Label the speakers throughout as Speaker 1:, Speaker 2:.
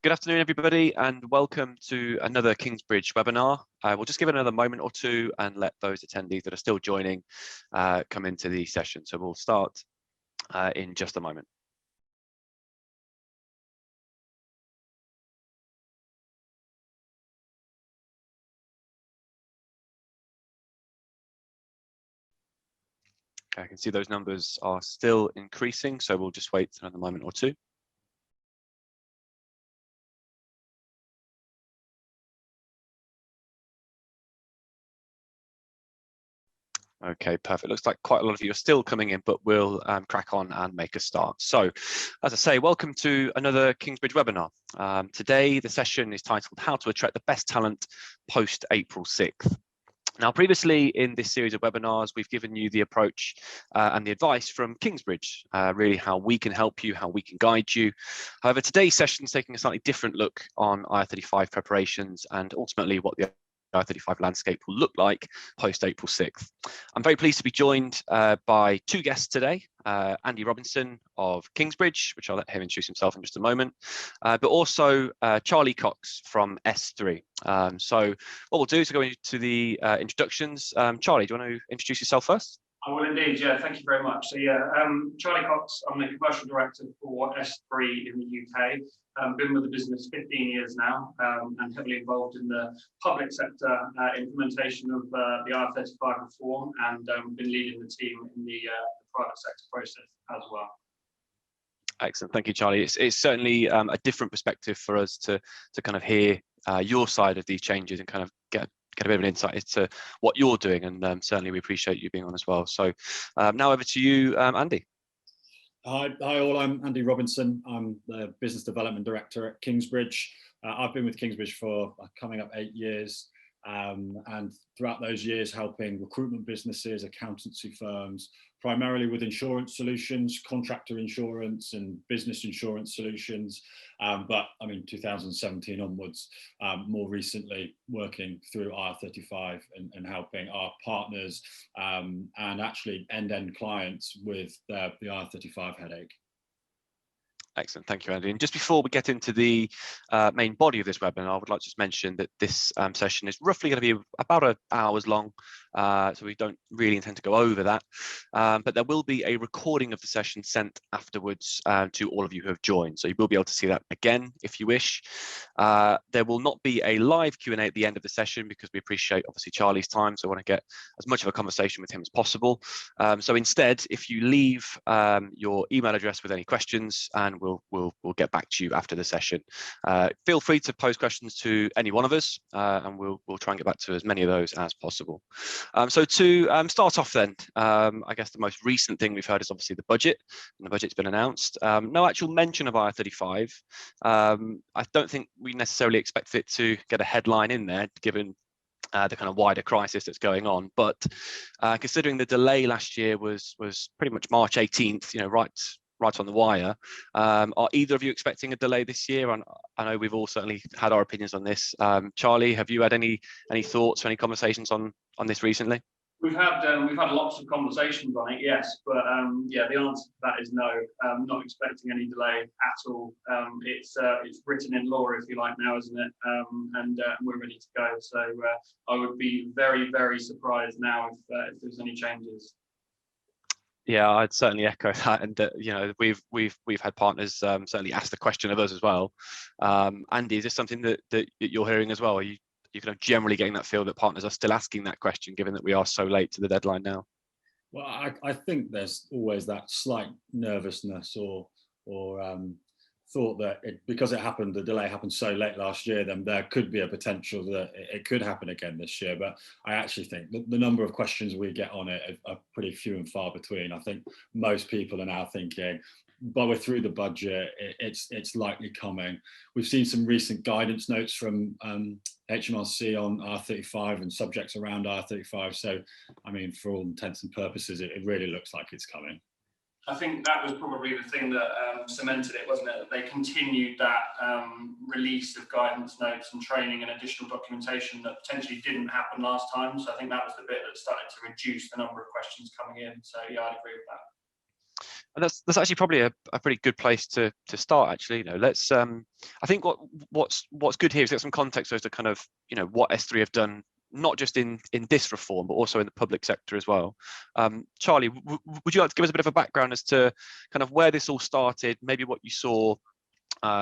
Speaker 1: Good afternoon, everybody, and welcome to another Kingsbridge webinar. We'll just give it another moment or two and let those attendees that are still joining come into the session. So we'll start in just a moment. I can see those numbers are still increasing, so we'll just wait another moment or two. Okay, perfect. Looks like quite a lot of you are still coming in, but we'll crack on and make a start. So, as I say, welcome to another Kingsbridge webinar. Today, the session is titled How to Attract the Best Talent Post April 6th. Now, previously in this series of webinars, we've given you the approach and the advice from Kingsbridge, really how we can help you, how we can guide you. However, today's session is taking a slightly different look on IR35 preparations and ultimately what the IR35 landscape will look like post April 6th. I'm very pleased to be joined by two guests today, Andy Robinson of Kingsbridge, which I'll let him introduce himself in just a moment, but also Charle Cox from SThree. So what we'll do is go into the introductions. Charlie, do you want to introduce yourself first?
Speaker 2: I will indeed, yeah, thank you very much. So Charle Cox, I'm the commercial director for SThree in the UK. Been with the business 15 years now and heavily involved in the public sector implementation of the IR35 reform and been leading the team in the private sector process as well.
Speaker 1: Excellent, thank you, Charlie. It's certainly a different perspective for us to kind of hear your side of these changes and kind of get a bit of an insight into what you're doing, and certainly we appreciate you being on as well. So now over to you, Andy.
Speaker 3: Hi all, I'm Andy Robinson. I'm the Business Development Director at Kingsbridge. I've been with Kingsbridge for coming up 8 years, and throughout those years helping recruitment businesses, accountancy firms, primarily with insurance solutions, contractor insurance and business insurance solutions. But I mean, 2017 onwards, more recently working through IR35 and helping our partners and actually end-to-end clients with the IR35 headache.
Speaker 1: Excellent, thank you, Andy. And just before we get into the main body of this webinar, I would like to just mention that this session is roughly going to be about an hour's long, so we don't really intend to go over that. But there will be a recording of the session sent afterwards to all of you who have joined, so you will be able to see that again if you wish. There will not be a live Q&A at the end of the session because we appreciate obviously Charlie's time, so I want to get as much of a conversation with him as possible. So instead, if you leave your email address with any questions, and we'll get back to you after the session. Feel free to pose questions to any one of us, and we'll try and get back to as many of those as possible. So to start off then, I guess the most recent thing we've heard is obviously the budget, and the budget's been announced. No actual mention of IR35. I don't think we necessarily expected it to get a headline in there, given the kind of wider crisis that's going on, but considering the delay last year was pretty much March 18th, you know, right on the wire. Are either of you expecting a delay this year? And I know we've all certainly had our opinions on this. Charlie, have you had any thoughts or any conversations on this recently?
Speaker 2: We've had lots of conversations on it, yes, but yeah, the answer to that is no. Not expecting any delay at all. It's written in law, if you like, now, isn't it? And we're ready to go. So I would be very, very surprised now if there's any changes.
Speaker 1: Yeah, I'd certainly echo that, and you know, we've had partners certainly ask the question of us as well. Andy, is this something that you're hearing as well? Are you kind of generally getting that feel that partners are still asking that question, given that we are so late to the deadline now?
Speaker 3: Well, I think there's always that slight nervousness or thought that because the delay happened so late last year, then there could be a potential that it could happen again this year. But I actually think the number of questions we get on it are pretty few and far between. I think most people are now thinking, but we're through the budget, it's likely coming. We've seen some recent guidance notes from HMRC on IR35 and subjects around IR35. So, I mean, for all intents and purposes, it really looks like it's coming.
Speaker 2: I think that was probably the thing that cemented it, wasn't it? That they continued that release of guidance notes and training and additional documentation that potentially didn't happen last time. So I think that was the bit that started to reduce the number of questions coming in. So yeah, I'd agree with that.
Speaker 1: And that's actually probably a pretty good place to start, actually. Let's I think what's good here is get some context as to kind of what SThree have done, not just in this reform, but also in the public sector as well. Charlie, would you like to give us a bit of a background as to kind of where this all started, maybe what you saw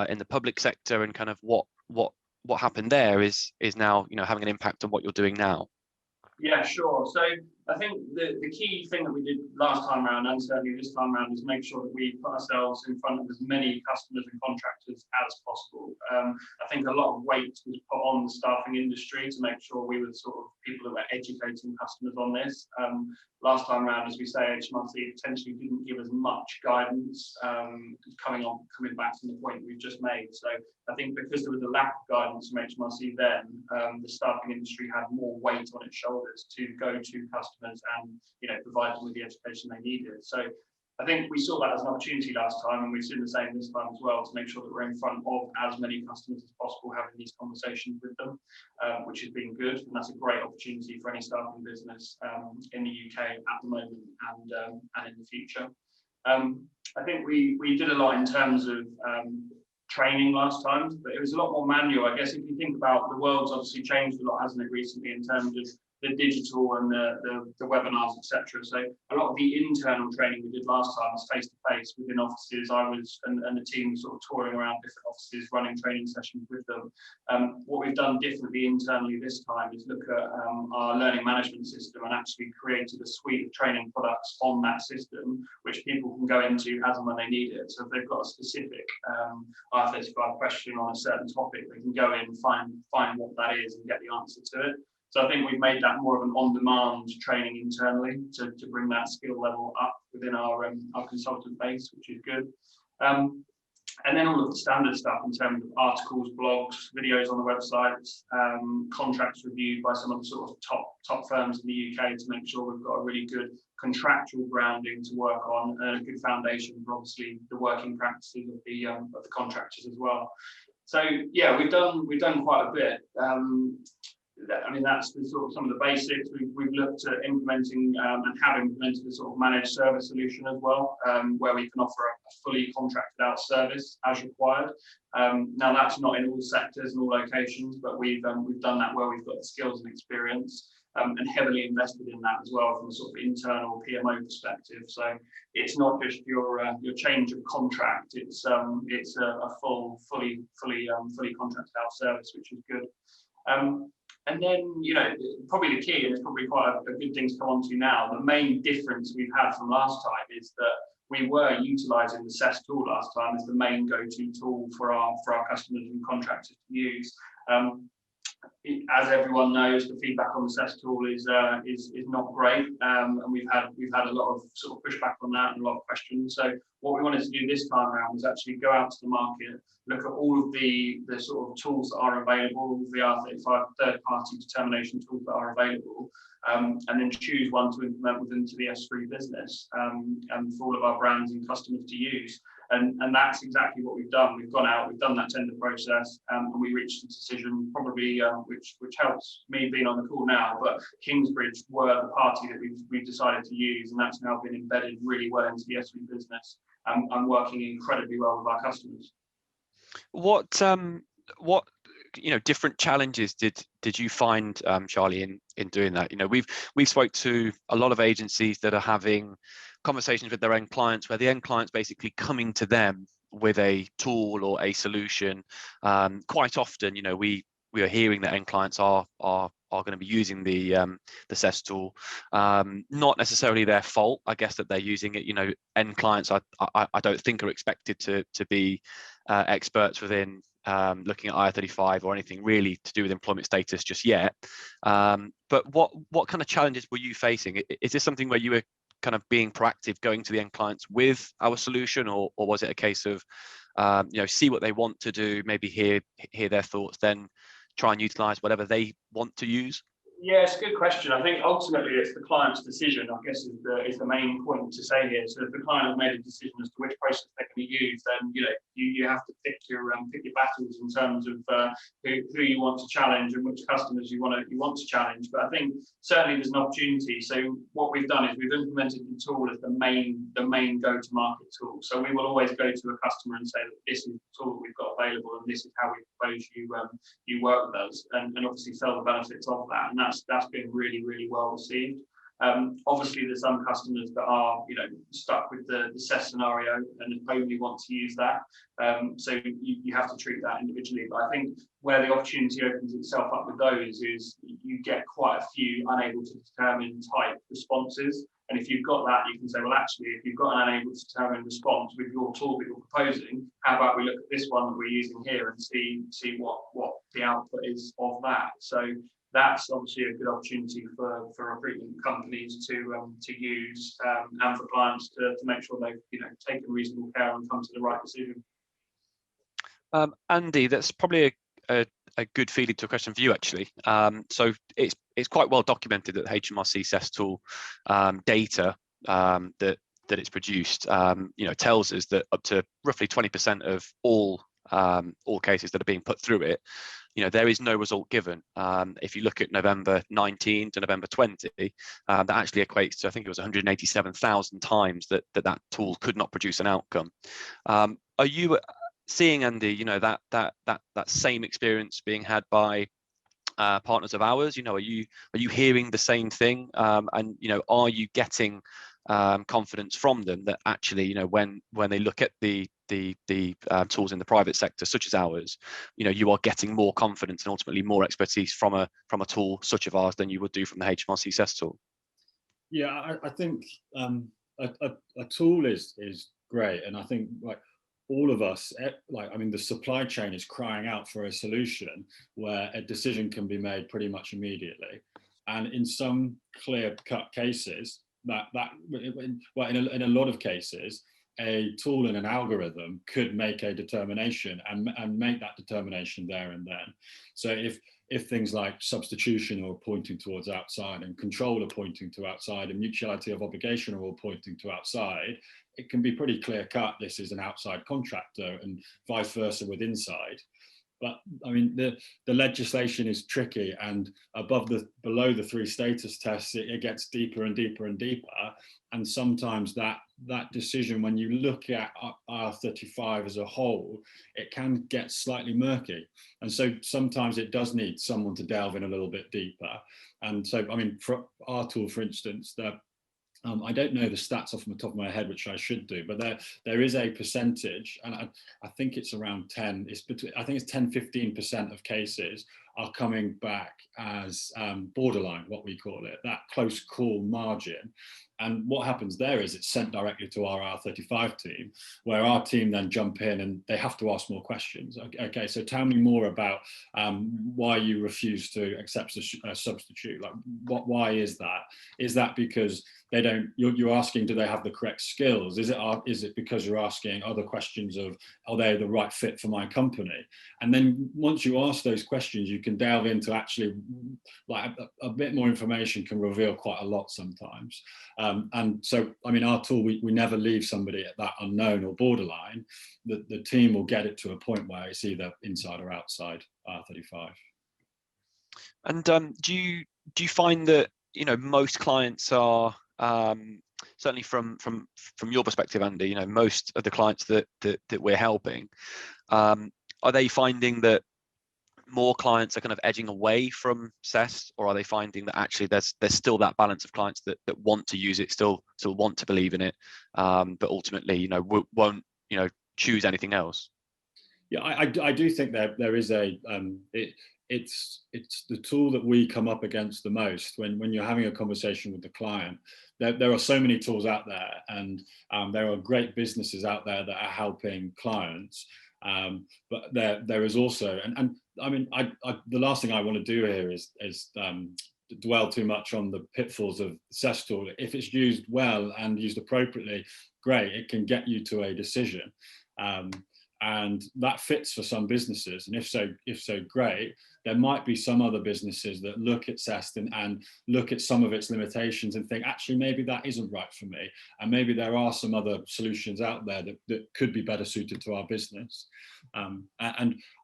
Speaker 1: in the public sector, and kind of what happened there is now having an impact on what you're doing now?
Speaker 2: Yeah, sure. So I think the key thing that we did last time around, and certainly this time around, is make sure that we put ourselves in front of as many customers and contractors as possible. I think a lot of weight was put on the staffing industry to make sure we were sort of people that were educating customers on this. Last time around, as we say, HMRC potentially didn't give as much guidance coming back from the point we've just made. So I think because there was a lack of guidance from HMRC then, the staffing industry had more weight on its shoulders to go to customers and provide them with the education they needed. So I think we saw that as an opportunity last time, and we've seen the same this time as well, to make sure that we're in front of as many customers as possible, having these conversations with them, which has been good. And that's a great opportunity for any staffing business in the UK at the moment and in the future. I think we did a lot in terms of training last time, but it was a lot more manual. I guess if you think about, the world's obviously changed a lot, hasn't it, recently, in terms of the digital and the webinars, etc. So a lot of the internal training we did last time was face-to-face within offices. I was and the team sort of touring around different offices, running training sessions with them. What we've done differently internally this time is look at our learning management system, and actually created a suite of training products on that system, which people can go into as and when they need it. So if they've got a specific IR35 question on a certain topic, they can go in, find what that is and get the answer to it. So I think we've made that more of an on-demand training internally to bring that skill level up within our consultant base, which is good. And then all of the standard stuff in terms of articles, blogs, videos on the website, contracts reviewed by some of the sort of top firms in the UK to make sure we've got a really good contractual grounding to work on, and a good foundation for obviously the working practices of the contractors as well. So yeah, we've done quite a bit. I mean, that's the sort of some of the basics. We've looked at implementing and have implemented a sort of managed service solution as well, where we can offer a fully contracted out service as required. Now that's not in all sectors and all locations, but we've done that where we've got the skills and experience, and heavily invested in that as well from a sort of internal PMO perspective. So it's not just your change of contract; it's a fully contracted out service, which is good. And then, probably the key, and it's probably quite a good thing to come on to now, the main difference we've had from last time is that we were utilising the SES tool last time as the main go-to tool for our customers and contractors to use. As everyone knows, the feedback on the SES tool is not great, and we've had a lot of sort of pushback on that and a lot of questions. So what we wanted to do this time around was actually go out to the market, look at all of the sort of tools that are available, all of the IR35 third-party determination tools that are available, and then choose one to implement within the SThree business, and for all of our brands and customers to use. And that's exactly what we've done. We've gone out, we've done that tender process, and we reached a decision, probably which helps me being on the call now. But Kingsbridge were the party that we've decided to use, and that's now been embedded really well into the SThree business, and working incredibly well with our customers.
Speaker 1: What different challenges did you find, Charlie, in doing that? We've spoke to a lot of agencies that are having conversations with their end clients, where the end client's basically coming to them with a tool or a solution. Quite often, we are hearing that end clients are going to be using the SES tool. Not necessarily their fault, I guess, that they're using it. End clients, I don't think, are expected to be experts within looking at IR35 or anything really to do with employment status just yet. But what kind of challenges were you facing? Is this something where you were kind of being proactive, going to the end clients with our solution, or was it a case of see what they want to do, maybe hear their thoughts, then try and utilize whatever they want to use?
Speaker 2: Yeah, it's a good question. I think ultimately it's the client's decision, I guess, is the main point to say here. So if the client has made a decision as to which process they're going to use, then you have to pick your battles in terms of who you want to challenge and which customers you want to challenge. But I think certainly there's an opportunity. So what we've done is we've implemented the tool as the main go-to-market tool. So we will always go to a customer and say that this is the tool that we've got available and this is how we propose you work with us, and obviously sell the benefits of that. And that's been really, really well received. Obviously, there's some customers that are, stuck with the SES scenario and only want to use that. So you have to treat that individually. But I think where the opportunity opens itself up with those is you get quite a few unable to determine type responses. And if you've got that, you can say, well, actually, if you've got an unable to determine response with your tool that you're proposing, how about we look at this one that we're using here and see what the output is of that. So that's obviously a good opportunity for recruitment companies to use and for clients to make sure they've taken reasonable care and come to the right decision.
Speaker 1: Andy, that's probably a good feeding to a question for you, actually. So it's quite well documented that the HMRC SES tool data that it's produced, tells us that up to roughly 20% of all cases that are being put through it, there is no result given. If you look at November 19 to November 20, that actually equates to, I think it was 187,000 times that tool could not produce an outcome. Are you seeing, Andy, that same experience being had by partners of ours? Are you hearing the same thing? And are you getting confidence from them that actually, when they look at the tools in the private sector, such as ours, you are getting more confidence and ultimately more expertise from a tool such as ours than you would do from the HMRC SES tool?
Speaker 3: Yeah, I think a tool is great, and I think all of us, the supply chain is crying out for a solution where a decision can be made pretty much immediately, and in some clear-cut cases, in a lot of cases, a tool and an algorithm could make a determination and make that determination there and then. So if things like substitution are pointing towards outside and control are pointing to outside and mutuality of obligation are all pointing to outside, it can be pretty clear cut this is an outside contractor and vice versa with inside. But the legislation is tricky, and below the 3 status tests, it gets deeper and deeper and deeper. And sometimes that decision, when you look at IR35 as a whole, it can get slightly murky. And so sometimes it does need someone to delve in a little bit deeper. And so, for our tool, for instance, I don't know the stats off the top of my head, which I should do, but there is a percentage, and I think it's around 10. I think it's 10-15% of cases are coming back as borderline, what we call it, that close call margin. And what happens there is it's sent directly to our IR35 team, where our team then jump in and they have to ask more questions. Okay, so tell me more about why you refuse to accept a substitute. Why is that? Is that because they don't? You're asking, do they have the correct skills? Is it because you're asking other questions of, are they the right fit for my company? And then once you ask those questions, you can delve into actually a bit more information can reveal quite a lot sometimes. And so, our tool, we never leave somebody at that unknown or borderline. The team will get it to a point where it's either inside or outside IR35.
Speaker 1: And do you find that most clients are, certainly from your perspective, Andy, most of the clients that we're helping, are they finding that more clients are kind of edging away from SES, or are they finding that actually there's still that balance of clients that want to use it, still want to believe in it, but ultimately won't choose anything else?
Speaker 3: Yeah, I do think there is it's the tool that we come up against the most when you're having a conversation with the client. There are so many tools out there, and there are great businesses out there that are helping clients. But there is also, and the last thing I want to do here is dwell too much on the pitfalls of the SES tool. If it's used well and used appropriately, great, it can get you to a decision. and that fits for some businesses, and if so, great. There might be some other businesses that look at SEST and look at some of its limitations and think, actually, maybe that isn't right for me, and maybe there are some other solutions out there that could be better suited to our business. And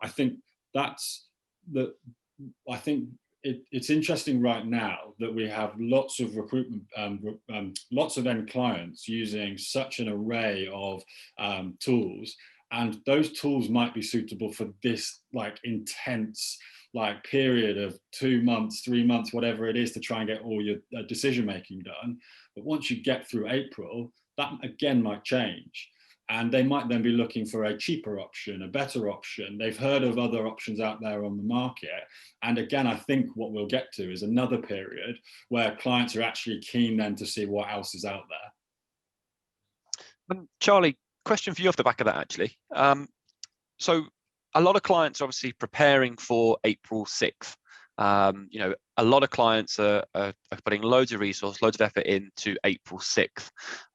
Speaker 3: I think it's interesting right now that we have lots of recruitment, lots of end clients using such an array of tools, and those tools might be suitable for this like intense like period of 2 months, 3 months, whatever it is, to try and get all your decision making done. But once you get through April, that again might change. And they might then be looking for a cheaper option, a better option. They've heard of other options out there on the market. And again, I think what we'll get to is another period where clients are actually keen then to see what else is out there.
Speaker 1: Charlie, question for you off the back of that, actually. So a lot of clients are obviously preparing for April 6th. A lot of clients are putting loads of resource, loads of effort into April 6th.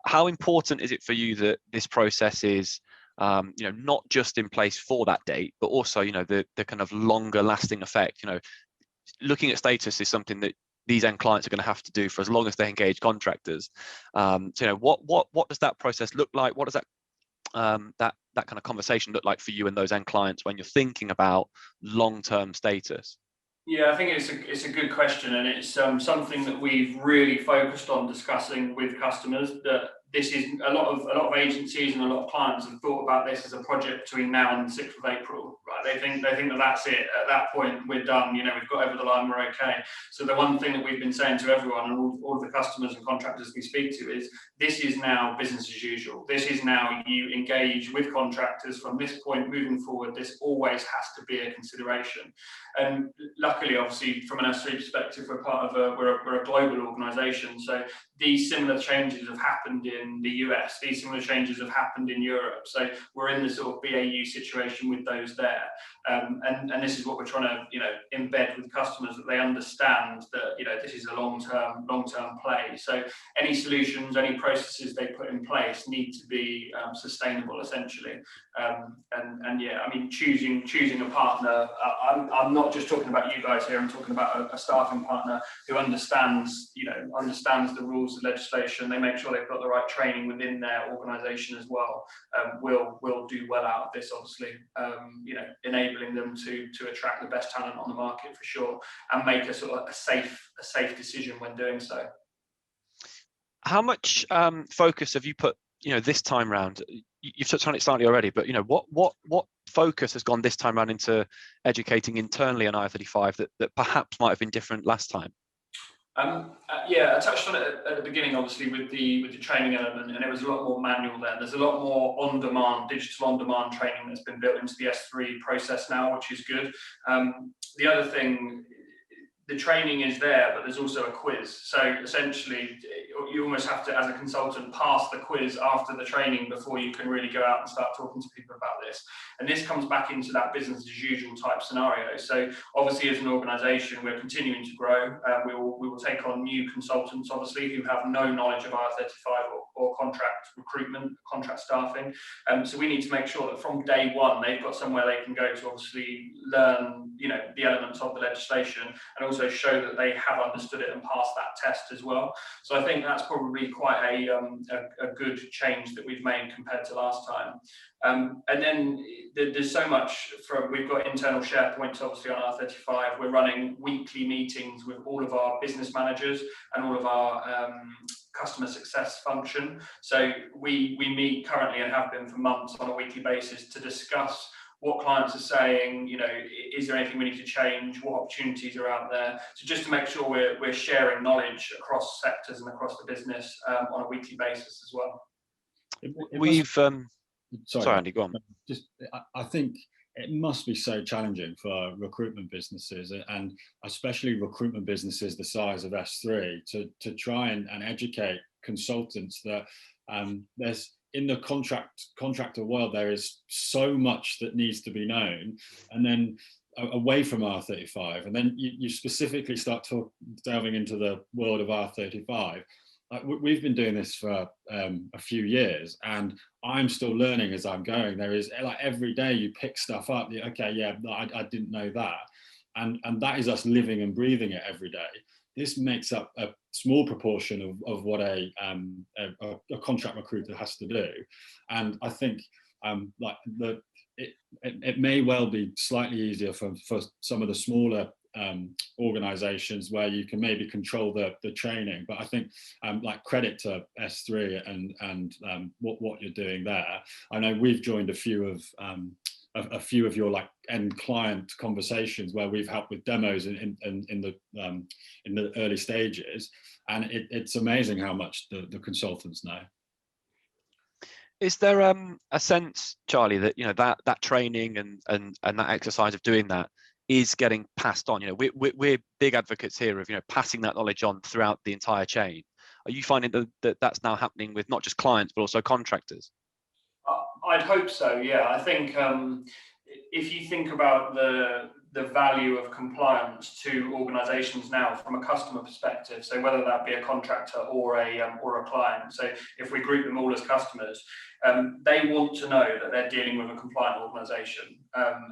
Speaker 1: How important is it for you that this process is, not just in place for that date, but also, the kind of longer lasting effect? Looking at status is something that these end clients are going to have to do for as long as they engage contractors. What does that process look like? What does that kind of conversation look like for you and those end clients when you're thinking about long-term status?
Speaker 2: Yeah, I think it's a good question, and it's something that we've really focused on discussing with customers. That this is a lot of agencies and a lot of clients have thought about this as a project between now and the 6th of April. Right? They think that that's it. At that point, we're done. We've got over the line. We're okay. So the one thing that we've been saying to everyone and all of the customers and contractors we speak to is this is now business as usual. This is now you engage with contractors from this point moving forward. This always has to be a consideration. And luckily, obviously, from an SThree perspective, we're a global organisation. So these similar changes have happened in the US. These similar changes have happened in Europe. So we're in the sort of BAU situation with those there. And this is what we're trying to, embed with customers, that they understand that, this is a long-term play. So any solutions, any processes they put in place need to be sustainable, essentially. Choosing a partner. I'm not just talking about you guys here. I'm talking about a staffing partner who understands the rules of legislation. They make sure they've got the right training within their organisation as well. Will do well out of this, obviously. Enabling them to attract the best talent on the market for sure, and make a sort of a safe decision when doing so.
Speaker 1: How much focus have you put, this time round? You've touched on it slightly already, but what focus has gone this time round into educating internally on IR35 that perhaps might have been different last time?
Speaker 2: I touched on it at the beginning, obviously, with the training element, and it was a lot more manual then. There's a lot more on-demand, digital on-demand training that's been built into the SThree process now, which is good. The other thing, the training is there, but there's also a quiz. So essentially, you almost have to, as a consultant, pass the quiz after the training before you can really go out and start talking to people about this. And this comes back into that business as usual type scenario. So obviously, as an organisation, we're continuing to grow. We will take on new consultants, obviously, who have no knowledge of IR35 or contract recruitment, contract staffing. So we need to make sure that from day one, they've got somewhere they can go to obviously learn, the elements of the legislation, and also show that they have understood it and passed that test as well. So I think that's probably quite a good change that we've made compared to last time. And then there's so much we've got internal SharePoints, obviously, on IR35. We're running weekly meetings with all of our business managers and all of our customer success function. So we meet currently and have been for months on a weekly basis to discuss what clients are saying, is there anything we need to change, what opportunities are out there. So just to make sure we're sharing knowledge across sectors and across the business on a weekly basis as well.
Speaker 1: Sorry, Andy, go on.
Speaker 3: I think it must be so challenging for recruitment businesses, and especially recruitment businesses the size of SThree, to try and educate consultants that there's, in the contractor world, there is so much that needs to be known, and then away from R35, and then you specifically start delving into the world of R35. we've been doing this for a few years, and I'm still learning as I'm going. There is, like, every day you pick stuff up. Okay, yeah, I didn't know that, and that is us living and breathing it every day. This makes up a small proportion of what a contract recruiter has to do, and I think it may well be slightly easier for some of the smaller organizations where you can maybe control the training, but I think like, credit to SThree and what you're doing there. I know we've joined a few of your, like, end client conversations where we've helped with demos in the early stages, and it's amazing how much the consultants know.
Speaker 1: Is there a sense, Charlie, that that training and that exercise of doing that is getting passed on? We're big advocates here of passing that knowledge on throughout the entire chain. Are you finding that that's now happening with not just clients but also contractors?
Speaker 2: I'd hope so. Yeah, I think if you think about the value of compliance to organisations now from a customer perspective, so whether that be a contractor or a client, so if we group them all as customers, they want to know that they're dealing with a compliant organisation,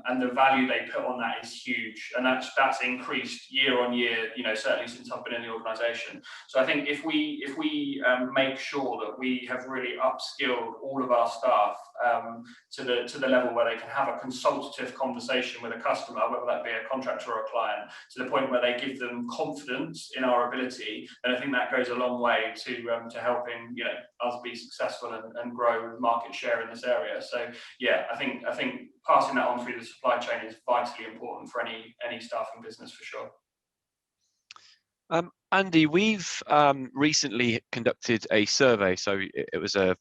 Speaker 2: and the value they put on that is huge, and that's increased year on year. Certainly since I've been in the organisation. So I think if we make sure that we have really upskilled all of our staff to the level where they can have a consultative conversation with a customer, whether that be a contractor or a client, to the point where they give them confidence in our ability, and I think that goes a long way to helping us be successful and grow market share in this area. So yeah, I think passing that on through the supply chain is vitally important for any staffing business, for sure.
Speaker 1: Andy, we've recently conducted a survey. So it was a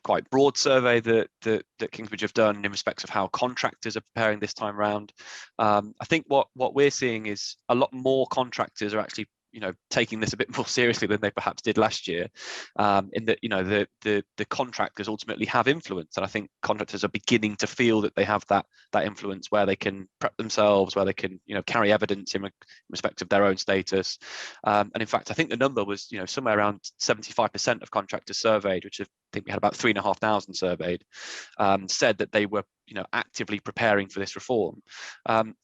Speaker 1: quite broad survey that Kingsbridge have done in respects of how contractors are preparing this time round. I think what we're seeing is a lot more contractors are actually taking this a bit more seriously than they perhaps did last year, in that the contractors ultimately have influence, and I think contractors are beginning to feel that they have that influence, where they can prep themselves, where they can carry evidence in respect of their own status, and in fact I think the number was somewhere around 75% of contractors surveyed, which I think we had about 3,500 surveyed, said that they were actively preparing for this reform.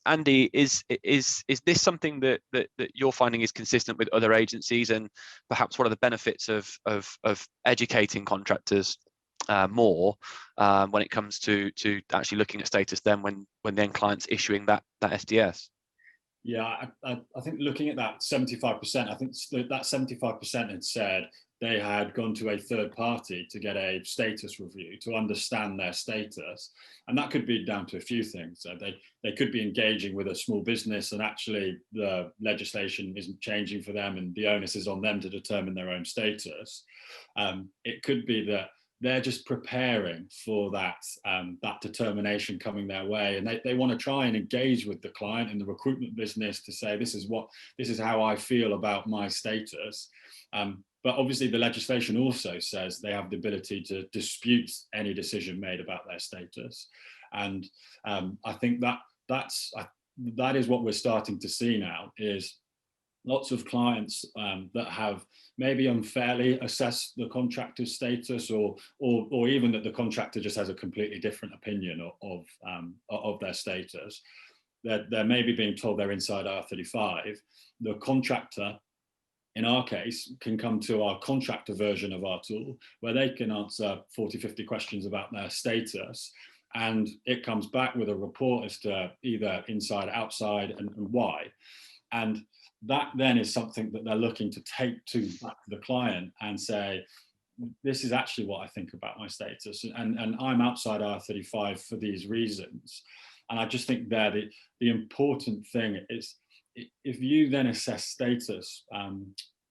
Speaker 1: Andy, is this something that you're finding is consistent with other agencies, and perhaps what are the benefits of educating contractors more when it comes to actually looking at status then when the end client's issuing that SDS?
Speaker 3: Yeah, I think looking at that 75%, I think that 75% had said they had gone to a third party to get a status review to understand their status. And that could be down to a few things. So they could be engaging with a small business, and actually the legislation isn't changing for them and the onus is on them to determine their own status. It could be that they're just preparing for that determination coming their way, and they want to try and engage with the client in the recruitment business to say, this is how I feel about my status. But obviously the legislation also says they have the ability to dispute any decision made about their status, and I think that is what we're starting to see now, is lots of clients that have maybe unfairly assessed the contractor's status, or even that the contractor just has a completely different opinion of their status. They're maybe being told they're inside IR35. The contractor, in our case, can come to our contractor version of our tool, where they can answer 40, 50 questions about their status, and it comes back with a report as to either inside, outside, and why. And that then is something that they're looking to take back to the client and say, this is actually what I think about my status, and I'm outside IR35 for these reasons. And I just think that the important thing is, if you then assess status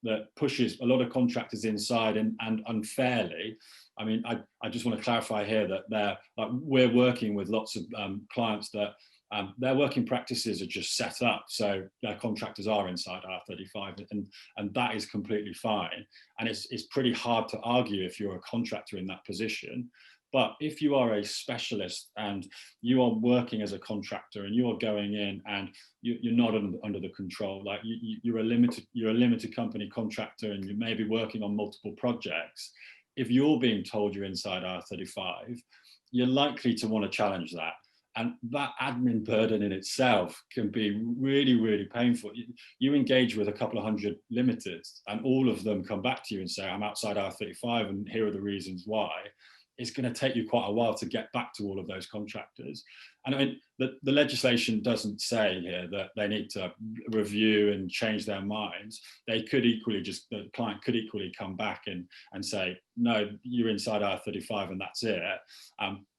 Speaker 3: that pushes a lot of contractors inside and unfairly, I mean, I just want to clarify here that we're working with lots of clients that their working practices are just set up so their contractors are inside IR35, and that is completely fine. And it's pretty hard to argue if you're a contractor in that position. But if you are a specialist and you are working as a contractor and you are going in and you're not under the control, like you're a limited company contractor and you may be working on multiple projects, if you're being told you're inside IR35, you're likely to want to challenge that. And that admin burden in itself can be really, really painful. You engage with a couple of hundred limiteds and all of them come back to you and say, I'm outside IR35 and here are the reasons why. It's going to take you quite a while to get back to all of those contractors. And I mean, the legislation doesn't say here that they need to review and change their minds. They could equally the client could equally come back and say, no, you're inside IR35 and that's it.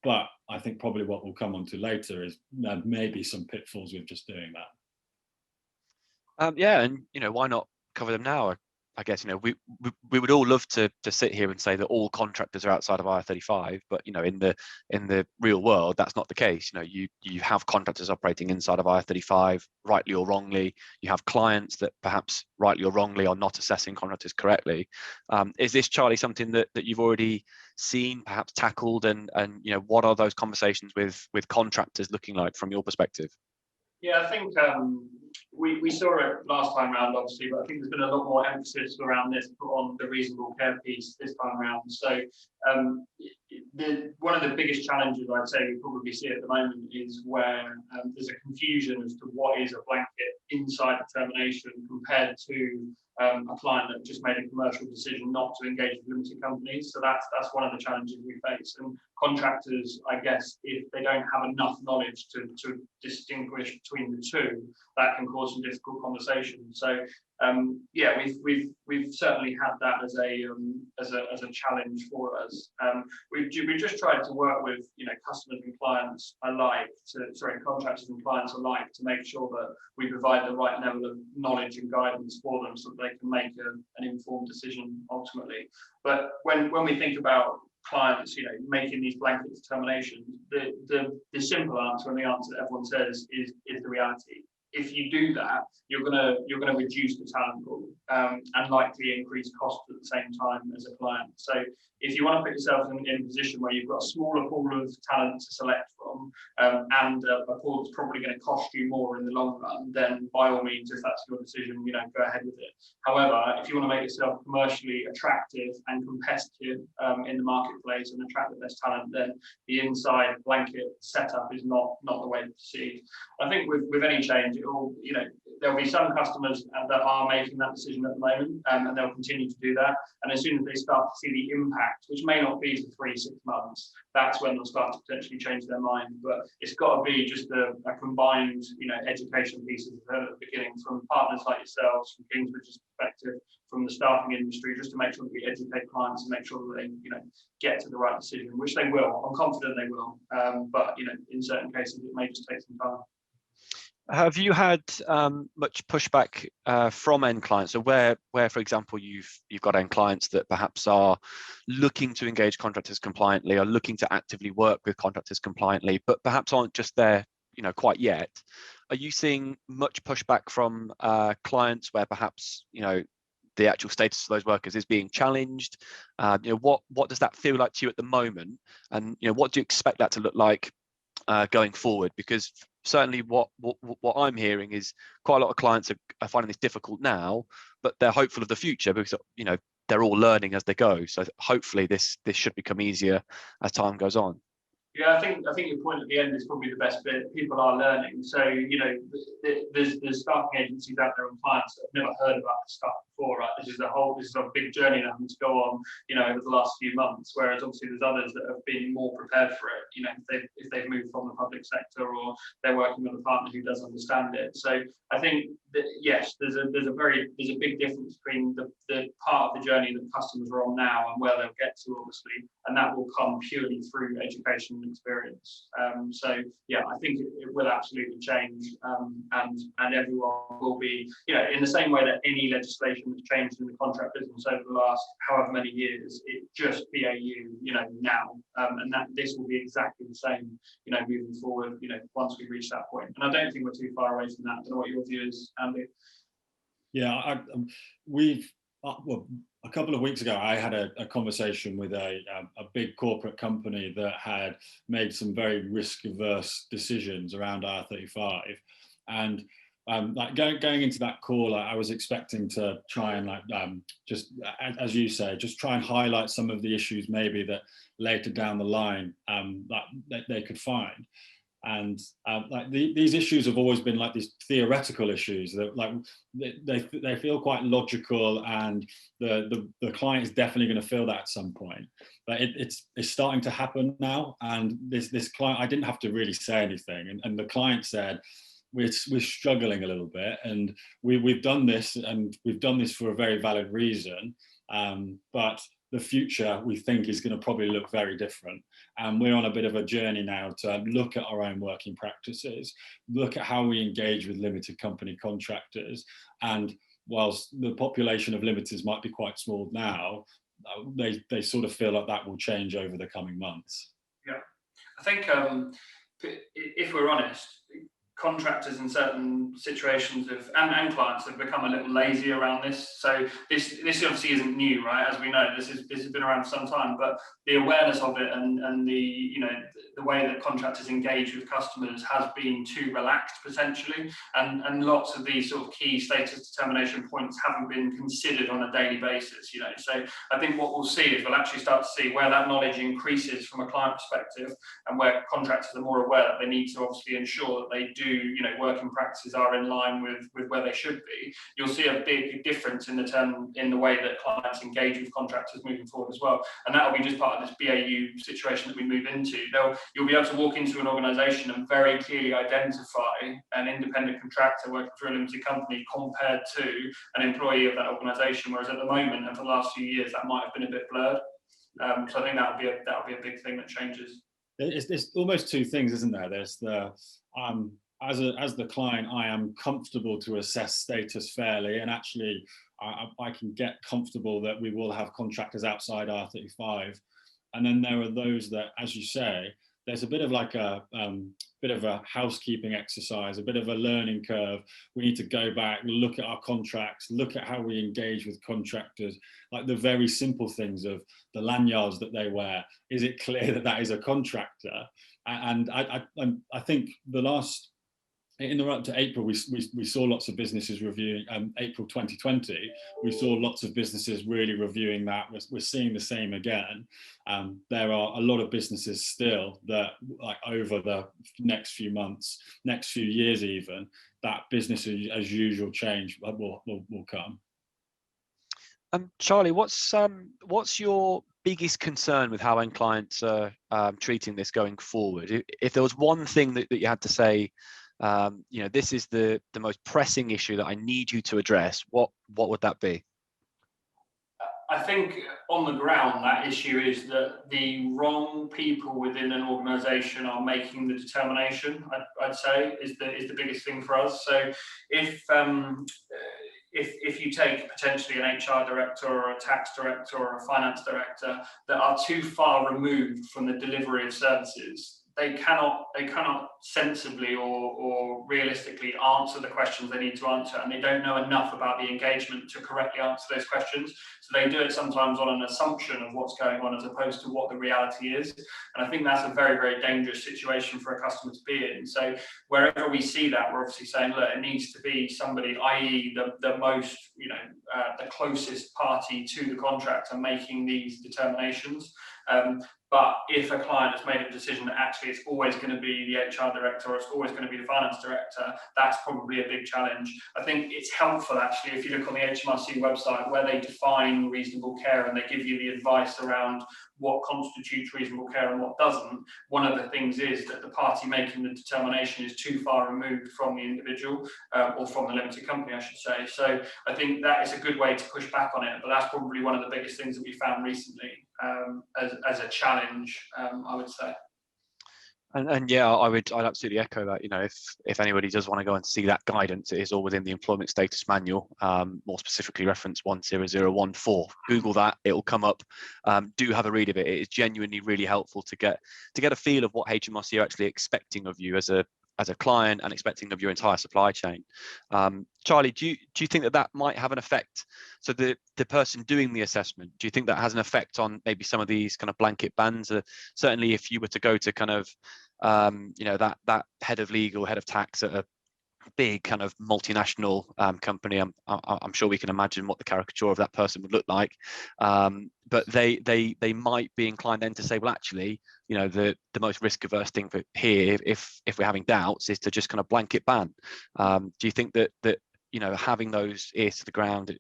Speaker 3: But I think probably what we'll come on to later is maybe some pitfalls with just doing that.
Speaker 1: Yeah, and why not cover them now? I guess we would all love to sit here and say that all contractors are outside of IR35, but in the real world that's not the case. You have contractors operating inside of IR35, rightly or wrongly. You have clients that perhaps rightly or wrongly are not assessing contractors correctly. Is this, Charlie, something that you've already seen, perhaps tackled, and what are those conversations with contractors looking like from your perspective?
Speaker 2: Yeah, I think we saw it last time around, obviously, but I think there's been a lot more emphasis around this put on the reasonable care piece this time around. So one of the biggest challenges I'd say we probably see at the moment is where there's a confusion as to what is a blanket inside determination compared to a client that just made a commercial decision not to engage with limited companies. So that's one of the challenges we face. And contractors, I guess, if they don't have enough knowledge to distinguish between the two, that can cause some difficult conversations. So yeah, we've certainly had that as a challenge for us. We've just tried to work with customers and clients alike, contractors and clients alike, to make sure that we provide the right level of knowledge and guidance for them so that they can make an informed decision ultimately. But when we think about clients, making these blanket determinations, the simple answer and the answer that everyone says is the reality. If you do that, you're gonna reduce the talent pool and likely increase costs at the same time as a client. So if you want to put yourself in a position where you've got a smaller pool of talent to select from and a pool that's probably going to cost you more in the long run, then by all means, if that's your decision, go ahead with it. However, if you want to make yourself commercially attractive and competitive in the marketplace and attract the best talent, then the inside blanket setup is not the way to proceed. I think with any change, there'll be some customers that are making that decision at the moment, and they'll continue to do that. And as soon as they start to see the impact, which may not be for 3-6 months, that's when they'll start to potentially change their mind. But it's got to be just a combined, education piece, as I said at the beginning, from partners like yourselves, from Kingsbridge's perspective, from the staffing industry, just to make sure that we educate clients and make sure that they, get to the right decision, which they will. I'm confident they will. But in certain cases, it may just take some time.
Speaker 1: Have you had much pushback from end clients? So where, for example, you've got end clients that perhaps are looking to engage contractors compliantly, are looking to actively work with contractors compliantly, but perhaps aren't just there, quite yet. Are you seeing much pushback from clients where perhaps the actual status of those workers is being challenged? What does that feel like to you at the moment, and what do you expect that to look like going forward? Because certainly what I'm hearing is quite a lot of clients are finding this difficult now, but they're hopeful of the future because they're all learning as they go. So hopefully this should become easier as time goes on.
Speaker 2: Yeah, I think your point at the end is probably the best bit. People are learning. So there's staffing agencies out there and clients that have never heard about this stuff before. Right? This is a big journey that having to go on, over the last few months. Whereas obviously there's others that have been more prepared for it. If they've moved from the public sector or they're working with a partner who does understand it. So I think that yes, there's a big difference between the part of the journey that customers are on now and where they'll get to, obviously, and that will come purely through education and experience. So yeah, I think it will absolutely change, and everyone will be, in the same way that any legislation that's changed in the contract business over the last however many years, it just BAU, now, and that this will be exactly the same, moving forward, once we reach that point. And I don't think we're too far away from that. I don't know what your view is, Andy.
Speaker 3: Yeah, well, a couple of weeks ago, I had a conversation with a big corporate company that had made some very risk-averse decisions around IR35, and like going into that call, I was expecting to try and just as you say, just try and highlight some of the issues maybe that later down the line that they could find. And like these issues have always been like these theoretical issues that like they feel quite logical, and the client is definitely going to feel that at some point. But it's starting to happen now. And this client, I didn't have to really say anything, and the client said, we're struggling a little bit, and we've done this, and we've done this for a very valid reason. But the future, we think, is going to probably look very different. And we're on a bit of a journey now to look at our own working practices, look at how we engage with limited company contractors. And whilst the population of limiteds might be quite small now, they sort of feel like that will change over the coming months.
Speaker 2: Yeah, I think if we're honest, contractors in certain situations and clients have become a little lazy around this. So this obviously isn't new, right? As we know, this has been around for some time, but the awareness of it and the the way that contractors engage with customers has been too relaxed potentially, and lots of these sort of key status determination points haven't been considered on a daily basis. So I think what we'll see is we'll actually start to see where that knowledge increases from a client perspective, and where contractors are more aware that they need to obviously ensure that they do, working practices are in line with where they should be. You'll see a big difference in the way that clients engage with contractors moving forward as well, and that will be just part of this BAU situation that we move into. You'll be able to walk into an organisation and very clearly identify an independent contractor working for a limited company compared to an employee of that organisation, whereas at the moment and for the last few years that might have been a bit blurred. So I think that'll be a big thing that changes.
Speaker 3: There's almost two things, isn't there? There's the as the client, I am comfortable to assess status fairly, and actually I can get comfortable that we will have contractors outside R35. And then there are those that, as you say, there's a bit of like a bit of a housekeeping exercise, a bit of a learning curve. We need to go back, look at our contracts, look at how we engage with contractors, like the very simple things of the lanyards that they wear. Is it clear that that is a contractor? And I think in the run up to April, we saw lots of businesses reviewing, April 2020, we saw lots of businesses really reviewing that. We're seeing the same again. There are a lot of businesses still that, like, over the next few months, next few years even, that business as usual change will come.
Speaker 1: Charlie, what's your biggest concern with how end clients are treating this going forward? If there was one thing that you had to say, this is the most pressing issue that I need you to address, what would that be?
Speaker 2: I think on the ground, that issue is that the wrong people within an organisation are making the determination, I'd say, is the biggest thing for us. So if you take potentially an HR director or a tax director or a finance director that are too far removed from the delivery of services, they cannot sensibly or realistically answer the questions they need to answer, and they don't know enough about the engagement to correctly answer those questions. So they do it sometimes on an assumption of what's going on as opposed to what the reality is. And I think that's a very, very dangerous situation for a customer to be in. So wherever we see that, we're obviously saying, look, it needs to be somebody, i.e. the most, the closest party to the contractor making these determinations. But if a client has made a decision that actually it's always going to be the HR director or it's always going to be the finance director, that's probably a big challenge. I think it's helpful, actually, if you look on the HMRC website where they define reasonable care and they give you the advice around what constitutes reasonable care and what doesn't. One of the things is that the party making the determination is too far removed from the individual or from the limited company, I should say. So I think that is a good way to push back on it, but that's probably one of the biggest things that we found recently as a challenge, I would say.
Speaker 1: And yeah, I'd absolutely echo that. If anybody does want to go and see that guidance, it is all within the employment status manual, more specifically reference 10014. Google that, it will come up. Do have a read of it. It is genuinely really helpful to get a feel of what HMRC are actually expecting of you as a as a client and expecting of your entire supply chain. Charlie, do you think that that might have an effect? So the person doing the assessment, do you think that has an effect on maybe some of these kind of blanket bans? Certainly, if you were to go to kind of that head of legal, head of tax at a big kind of multinational company, I'm sure we can imagine what the caricature of that person would look like. But they might be inclined then to say, well, actually, the most risk averse thing for here, if we're having doubts, is to just kind of blanket ban. Do you think that having those ears to the ground,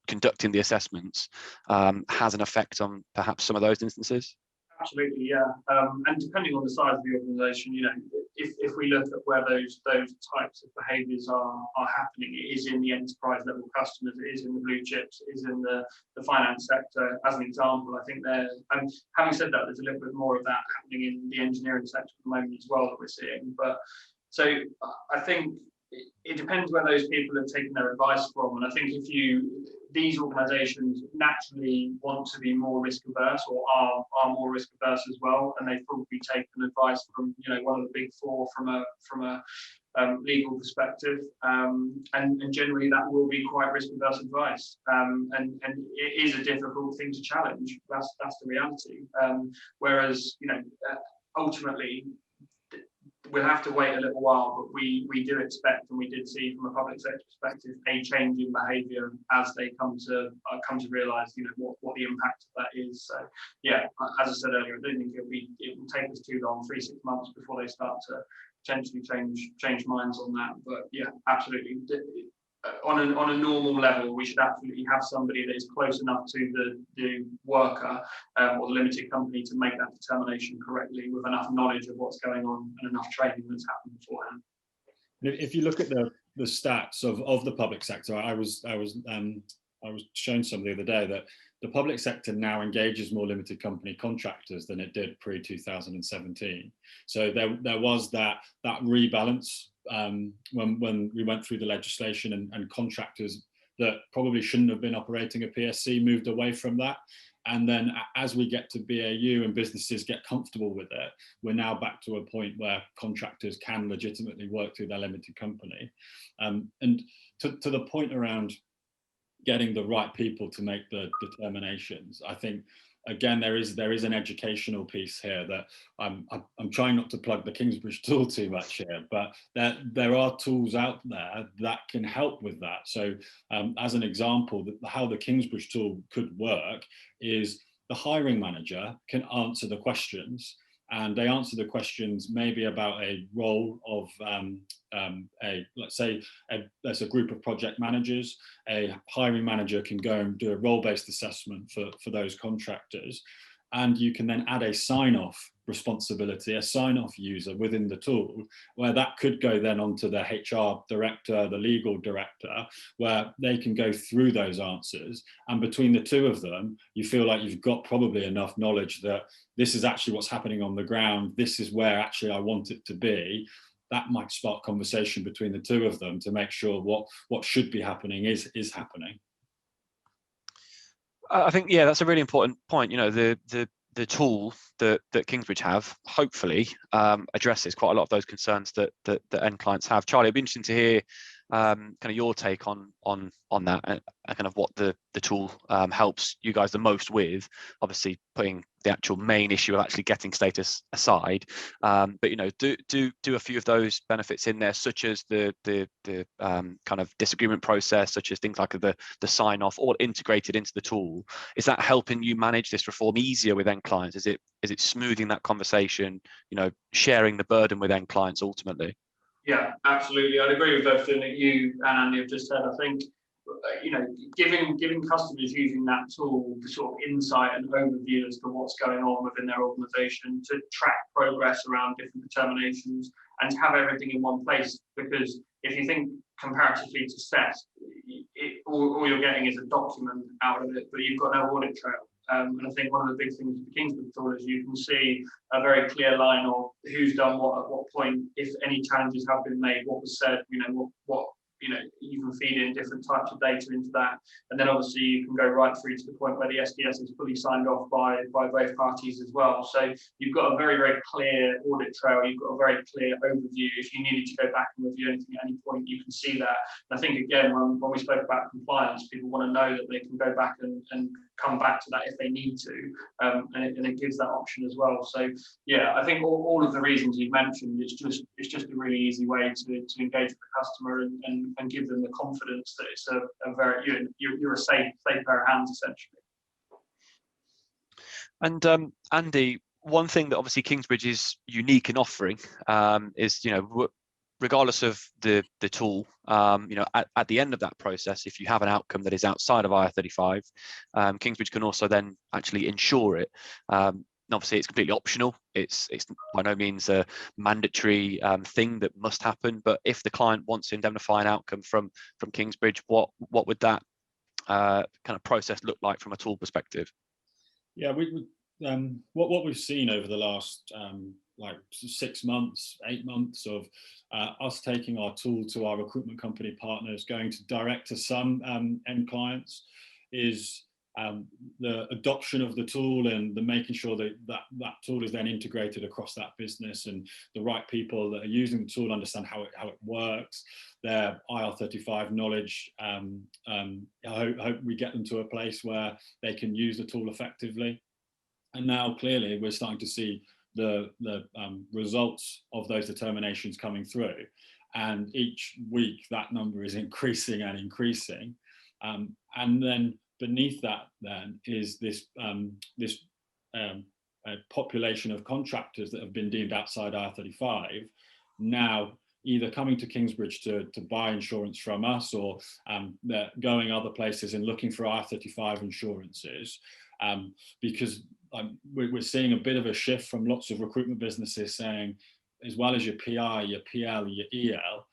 Speaker 1: conducting the assessments, has an effect on perhaps some of those instances?
Speaker 2: Absolutely, yeah. And depending on the size of the organisation, if we look at where those types of behaviours are happening, it is in the enterprise level customers, it is in the blue chips, it is in the finance sector. As an example, I think there. And having said that, there's a little bit more of that happening in the engineering sector at the moment as well that we're seeing. But so I think it depends where those people have taken their advice from. And I think these organisations naturally want to be more risk averse, or are more risk averse as well, and they've probably taken advice from one of the big four from a legal perspective, and generally that will be quite risk averse advice, and it is a difficult thing to challenge. That's the reality. Whereas ultimately, we'll have to wait a little while, but we do expect, and we did see from a public sector perspective, a change in behaviour as they come to realise what the impact of that is. So yeah, as I said earlier, I don't think it will take us too long, 3-6 months, before they start to potentially change minds on that. But yeah, absolutely. On a normal level, we should absolutely have somebody that is close enough to the worker or the limited company to make that determination correctly, with enough knowledge of what's going on and enough training that's happened beforehand.
Speaker 3: If you look at the stats of the public sector, I was showing some the other day that the public sector now engages more limited company contractors than it did pre-2017. So there was that rebalance when we went through the legislation, and contractors that probably shouldn't have been operating a PSC moved away from that. And then as we get to BAU and businesses get comfortable with it, we're now back to a point where contractors can legitimately work through their limited company. And to the point around getting the right people to make the determinations, I think again there is an educational piece here that I'm trying not to plug the Kingsbridge tool too much here, but there are tools out there that can help with that. So as an example, how the Kingsbridge tool could work is the hiring manager can answer the questions, and they answer the questions maybe about a role of let's say there's a group of project managers. A hiring manager can go and do a role-based assessment for those contractors, and you can then add a sign-off responsibility, a sign-off user within the tool, where that could go then onto the HR director, the legal director, where they can go through those answers. And between the two of them, you feel like you've got probably enough knowledge that this is actually what's happening on the ground. This is where actually I want it to be. That might spark conversation between the two of them to make sure what should be happening is happening.
Speaker 1: I think, yeah, that's a really important point. The tool that Kingsbridge have hopefully addresses quite a lot of those concerns that end clients have. Charlie, it'd be interesting to hear kind of your take on that, and kind of what the tool helps you guys the most with. Obviously, putting the actual main issue of actually getting status aside, but do a few of those benefits in there, such as the kind of disagreement process, such as things like the sign off, all integrated into the tool. Is that helping you manage this reform easier with end clients? Is it smoothing that conversation, sharing the burden with end clients ultimately?
Speaker 2: Yeah, absolutely. I'd agree with everything that you and Andy have just said. I think, giving customers using that tool the sort of insight and overview as to what's going on within their organisation, to track progress around different determinations, and to have everything in one place. Because if you think comparatively to SET, all you're getting is a document out of it, but you've got no audit trail. And I think one of the big things with the Kingsbridge tool is you can see a very clear line of who's done what at what point, if any challenges have been made, what was said, what you can feed in different types of data into that, and then obviously you can go right through to the point where the SDS is fully signed off by both parties as well. So you've got a very, very clear audit trail. You've got a very clear overview. If you needed to go back and review anything at any point, you can see that. And I think again, when we spoke about compliance, people want to know that they can go back and come back to that if they need to, and it gives that option as well. So yeah, I think all of the reasons you've mentioned, it's just a really easy way to engage with the customer and give them the confidence that it's a very you're a safe pair of hands essentially. And
Speaker 1: Andy, one thing that obviously Kingsbridge is unique in offering is, regardless of the tool, at the end of that process, if you have an outcome that is outside of IR35, Kingsbridge can also then actually insure it. Obviously, it's completely optional. It's by no means a mandatory thing that must happen. But if the client wants to indemnify an outcome from Kingsbridge, what would that kind of process look like from a tool perspective?
Speaker 3: Yeah, what we've seen over the last 6 months, 8 months of us taking our tool to our recruitment company partners, going to direct to some end clients, is the adoption of the tool and the making sure that tool is then integrated across that business, and the right people that are using the tool understand how it works, their IR35 knowledge. I hope we get them to a place where they can use the tool effectively. And now clearly we're starting to see the results of those determinations coming through, and each week that number is increasing and increasing, and then beneath that then is this population of contractors that have been deemed outside IR35 now either coming to Kingsbridge to buy insurance from us, or they're going other places and looking for IR35 insurances, because we're seeing a bit of a shift from lots of recruitment businesses saying, as well as your PI, your PL, your EL,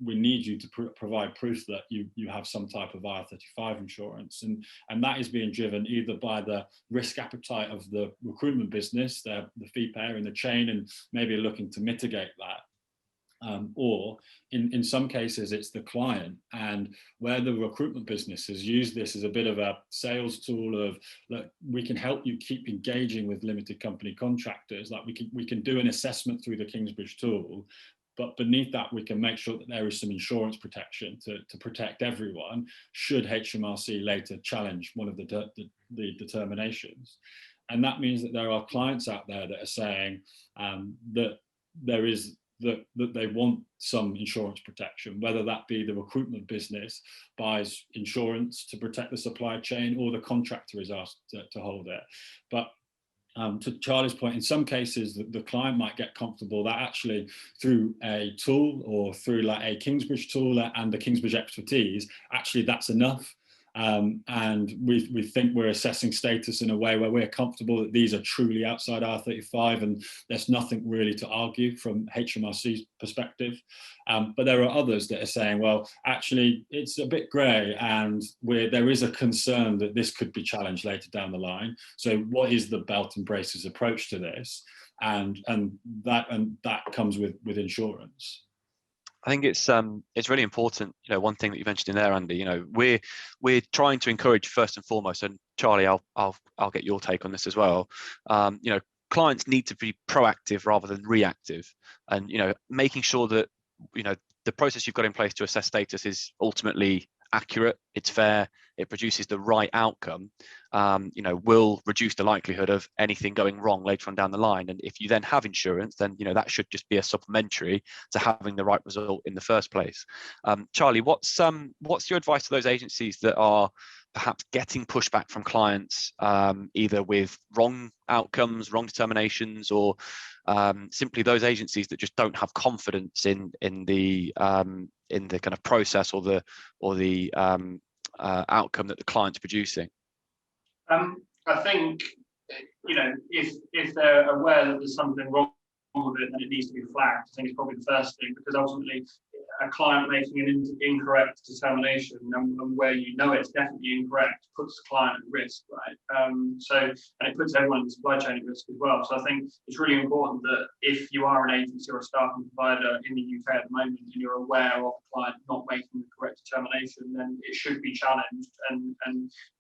Speaker 3: we need you to provide proof that you have some type of IR35 insurance, and that is being driven either by the risk appetite of the recruitment business, the fee payer in the chain, and maybe looking to mitigate that, or in some cases it's the client, and where the recruitment business has used this as a bit of a sales tool of, look, we can help you keep engaging with limited company contractors, like we can do an assessment through the Kingsbridge tool, but beneath that we can make sure that there is some insurance protection to protect everyone should HMRC later challenge one of the determinations. And that means that there are clients out there that are saying that they want some insurance protection, whether that be the recruitment business buys insurance to protect the supply chain, or the contractor is asked to hold it. But to Charlie's point, in some cases the client might get comfortable that actually through a tool or through like a Kingsbridge tool and the Kingsbridge expertise, actually that's enough. And we think we're assessing status in a way where we're comfortable that these are truly outside R35, and there's nothing really to argue from HMRC's perspective. But there are others that are saying, well, actually it's a bit grey, and there is a concern that this could be challenged later down the line. So what is the belt and braces approach to this? And that comes with insurance.
Speaker 1: I think it's really important. One thing that you mentioned in there, Andy. We're trying to encourage first and foremost, and Charlie, I'll get your take on this as well. Clients need to be proactive rather than reactive, and making sure that the process you've got in place to assess status is ultimately accurate, it's fair, it produces the right outcome, will reduce the likelihood of anything going wrong later on down the line. And if you then have insurance, then that should just be a supplementary to having the right result in the first place. Charlie, what's your advice to those agencies that are perhaps getting pushback from clients, either with wrong outcomes, wrong determinations, or simply those agencies that just don't have confidence in the kind of process or the outcome that the client's producing?
Speaker 2: I think if they're aware that there's something wrong with it and it needs to be flagged, I think it's probably the first thing, because ultimately a client making an incorrect determination, and where you know it's definitely incorrect, puts the client at risk, right? And it puts everyone in the supply chain at risk as well. So I think it's really important that if you are an agency or a staffing provider in the UK at the moment, and you're aware of a client not making the correct determination, then it should be challenged.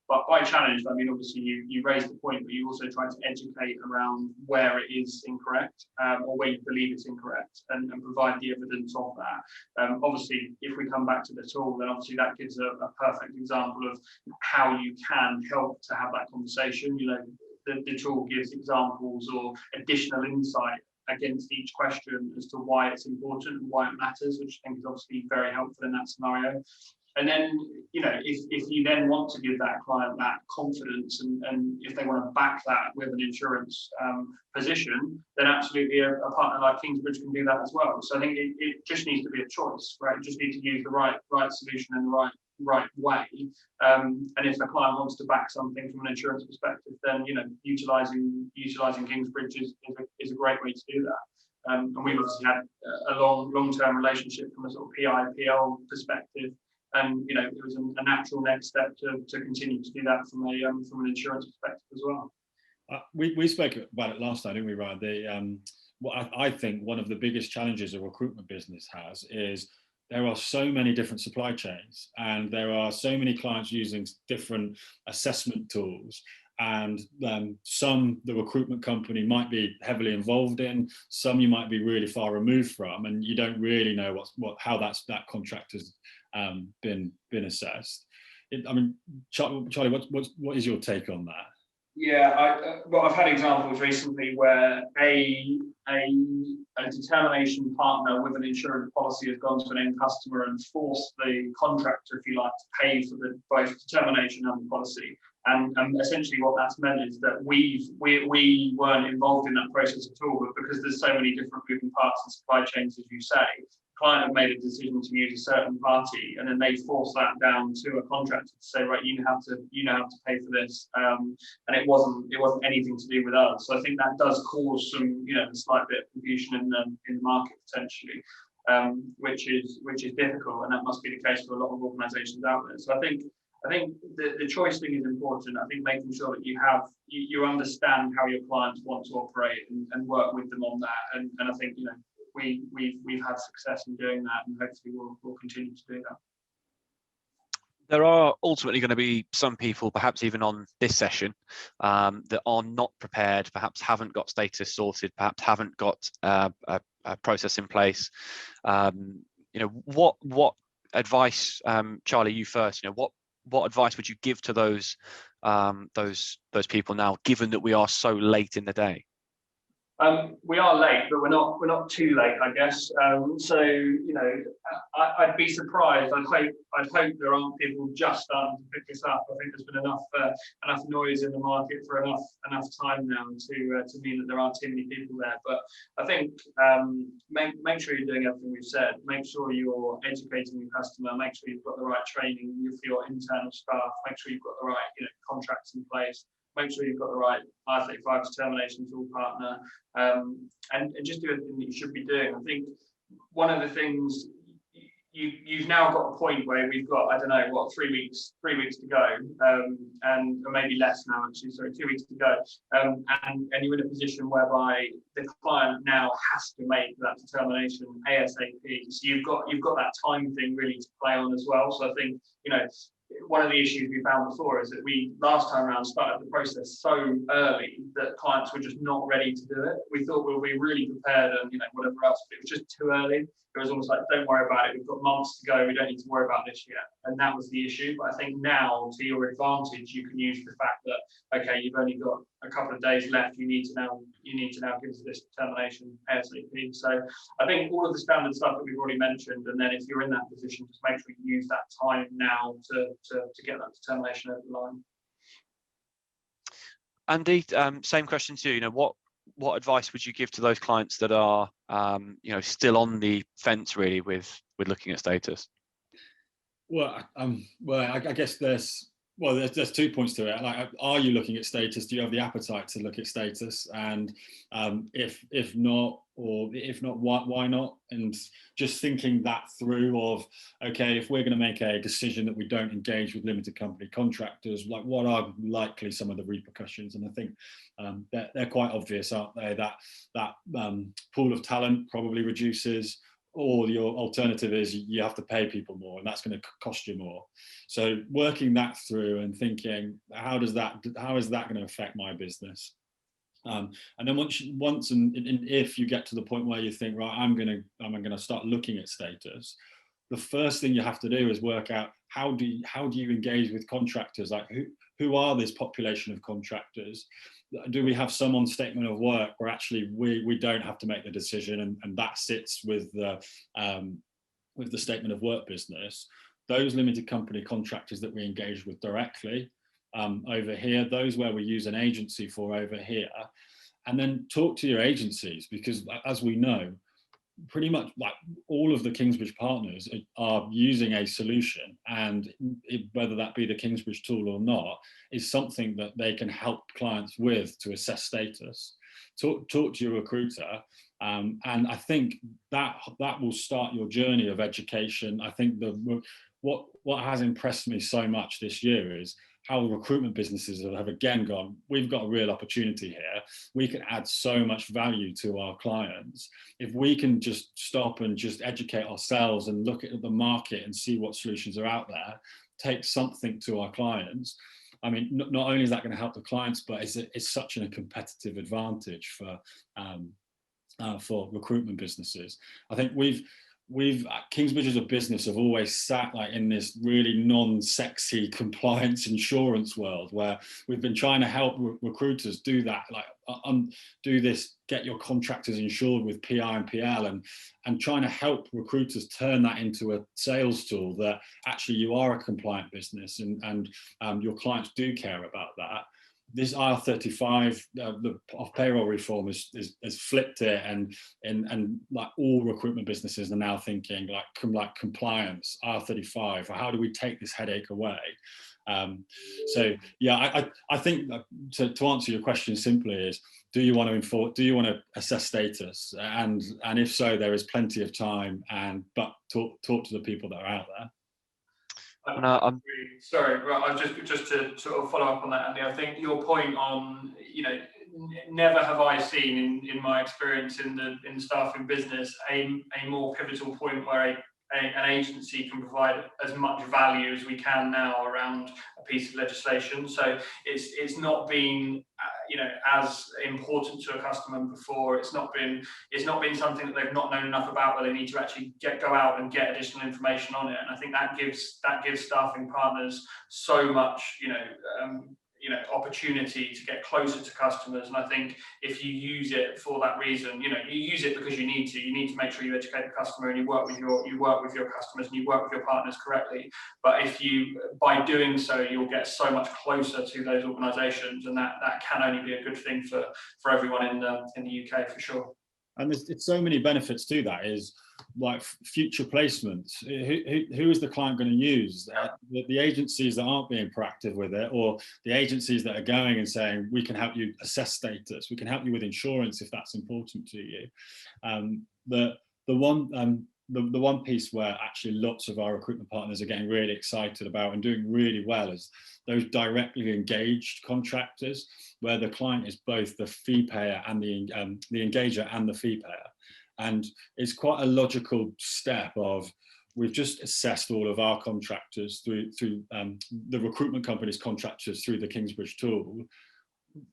Speaker 2: But by challenged, I mean, obviously you raise the point, but you also try to educate around where it is incorrect, or where you believe it's incorrect, and provide the evidence of that. Obviously, if we come back to the tool, then obviously that gives a perfect example of how you can help to have that conversation. You know, the tool gives examples or additional insight against each question as to why it's important and why it matters, which I think is obviously very helpful in that scenario. And then, you know, if you then want to give that client that confidence, and if they want to back that with an insurance position, then absolutely a partner like Kingsbridge can do that as well. So I think it just needs to be a choice, right? You just need to use the right solution in the right way. And if the client wants to back something from an insurance perspective, then, you know, utilising Kingsbridge is a great way to do that. And we've obviously had a long-term relationship from a sort of PI/PL perspective. And, you know, it was a natural next step to continue to do that from an insurance perspective as well.
Speaker 3: We spoke about it last time, didn't we, Ryan? What I think one of the biggest challenges a recruitment business has is there are so many different supply chains, and there are so many clients using different assessment tools. And some the recruitment company might be heavily involved in, some you might be really far removed from, and you don't really know how that contractor's been assessed. I mean, Charlie, what is your take on that?
Speaker 2: Yeah, I've had examples recently where a determination partner with an insurance policy has gone to an end customer and forced the contractor, if you like, to pay for both determination and the policy. And essentially what that's meant is that we weren't involved in that process at all, but because there's so many different moving parts and supply chains, as you say, the client have made a decision to use a certain party, and then they force that down to a contractor to say, right, you have to pay for this, and it wasn't anything to do with us. So I think that does cause some, you know, a slight bit of confusion in the market potentially, which is difficult, and that must be the case for a lot of organisations out there. So I think the choice thing is important. I think making sure that you understand how your clients want to operate and work with them on that. And I think, you know, we've had success in doing that, and hopefully we'll continue to do that.
Speaker 1: There are ultimately going to be some people, perhaps even on this session, that are not prepared, perhaps haven't got status sorted, perhaps haven't got a process in place. You know, what advice, Charlie, you first, you know, what advice would you give to those people now, given that we are so late in the day?
Speaker 2: We are late, but we're not too late, I guess. So, you know, I'd be surprised. I'd hope there aren't people just starting to pick this up. I think there's been enough noise in the market for enough time now to mean that there aren't too many people there. But I think make sure you're doing everything we've said. Make sure you're educating your customer. Make sure you've got the right training for your internal staff. Make sure you've got the right, you know, contracts in place. Make sure you've got the right IR35 determination tool partner, and just do everything that you should be doing. I think one of the things you've now got a point where we've got, I don't know, what, 3 weeks to go, and or maybe less now actually, sorry, 2 weeks to go, and you're in a position whereby the client now has to make that determination ASAP. So you've got that time thing really to play on as well. So I think, you know, one of the issues we found before is that we last time around started the process so early that clients were just not ready to do it. We thought we'll be really prepared and, you know, whatever else, but it was just too early. It was almost like, don't worry about it, we've got months to go, we don't need to worry about this yet. And that was the issue. But I think now, to your advantage, you can use the fact that, okay, you've only got a couple of days left, you need to now give us this determination ASAP. So I think all of the standard stuff that we've already mentioned, and then if you're in that position, just make sure you use that time now to get that determination over the line.
Speaker 1: Andy, same question to you. You know, what advice would you give to those clients that are you know, still on the fence really with looking at status?
Speaker 3: Well, I guess there's Well, there's 2 points to it. Like, are you looking at status? Do you have the appetite to look at status? And if not, or if not, why not? And just thinking that through of, okay, if we're going to make a decision that we don't engage with limited company contractors, like what are likely some of the repercussions? And I think they're quite obvious, aren't they? That pool of talent probably reduces. Or your alternative is you have to pay people more, and that's going to cost you more. So working that through and thinking, how is that going to affect my business? And then once and if you get to the point where you think, right, I'm going to start looking at status, the first thing you have to do is work out how do you engage with contractors? Like who are this population of contractors? Do we have some on statement of work where actually we don't have to make the decision, and that sits with the statement of work business? Those limited company contractors that we engage with directly over here, those where we use an agency for over here, and then talk to your agencies, because as we know, pretty much like all of the Kingsbridge partners are using a solution, and whether that be the Kingsbridge tool or not is something that they can help clients with to assess status. Talk to your recruiter, and I think that will start your journey of education. I think what has impressed me so much this year is how recruitment businesses have again gone, we've got a real opportunity here. We can add so much value to our clients. If we can just stop and just educate ourselves and look at the market and see what solutions are out there, take something to our clients. I mean, not only is that going to help the clients, but it's such a competitive advantage for recruitment businesses. I think we've Kingsbridge as a business have always sat like in this really non-sexy compliance insurance world, where we've been trying to help recruiters do that, like do this, get your contractors insured with PI and PL, and trying to help recruiters turn that into a sales tool that actually you are a compliant business, and your clients do care about that. This IR35, the off-payroll reform has flipped it, and like all recruitment businesses are now thinking like compliance, IR35. How do we take this headache away? So yeah, I think to answer your question simply is, do you want to assess status? And if so, there is plenty of time, but talk to the people that are out there.
Speaker 2: Sorry, well, I just to sort of follow up on that, Andy. I think your point on, never have I seen in my experience in the staffing business a more pivotal point where an agency can provide as much value as we can now around a piece of legislation. So it's not been as important to a customer before. It's not been something that they've not known enough about, where they need to actually go out and get additional information on it. And I think that gives staffing partners so much opportunity to get closer to customers. And I think if you use it for that reason, you use it because you need to make sure you educate the customer, and you work with your customers, and you work with your partners correctly. But by doing so, you'll get so much closer to those organisations, and that can only be a good thing for everyone in the UK, for sure.
Speaker 3: And it's so many benefits to that, is like future placements. Who is the client going to use? The agencies that aren't being proactive with it, or the agencies that are going and saying, we can help you assess status, we can help you with insurance if that's important to you. The one piece where actually lots of our recruitment partners are getting really excited about and doing really well is those directly engaged contractors, where the client is both the fee payer and the engager and the fee payer. And it's quite a logical step of, we've just assessed all of our contractors through the recruitment company's contractors through the Kingsbridge tool.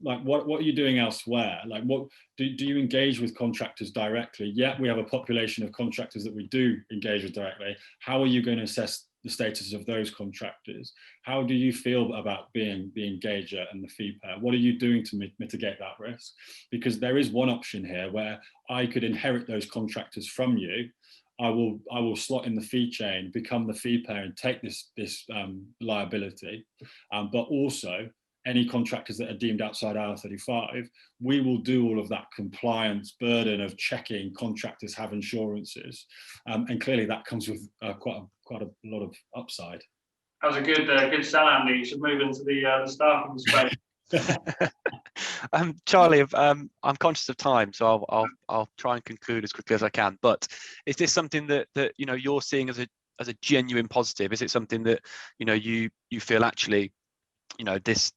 Speaker 3: Like, what are you doing elsewhere? Like, what do you engage with contractors directly? Yeah, we have a population of contractors that we do engage with directly. How are you going to assess the status of those contractors? How do you feel about being the engager and the fee payer? What are you doing to mitigate that risk? Because there is one option here where I could inherit those contractors from you. I will slot in the fee chain, become the fee payer, and take this liability. But also, any contractors that are deemed outside IR35, we will do all of that compliance burden of checking contractors have insurances, and clearly that comes with quite a lot of upside.
Speaker 2: That was a good sell, Andy. You should move into the staffing space.
Speaker 1: Charlie, I'm conscious of time, so I'll try and conclude as quickly as I can. But is this something that you're seeing as a genuine positive? Is it something that you feel actually this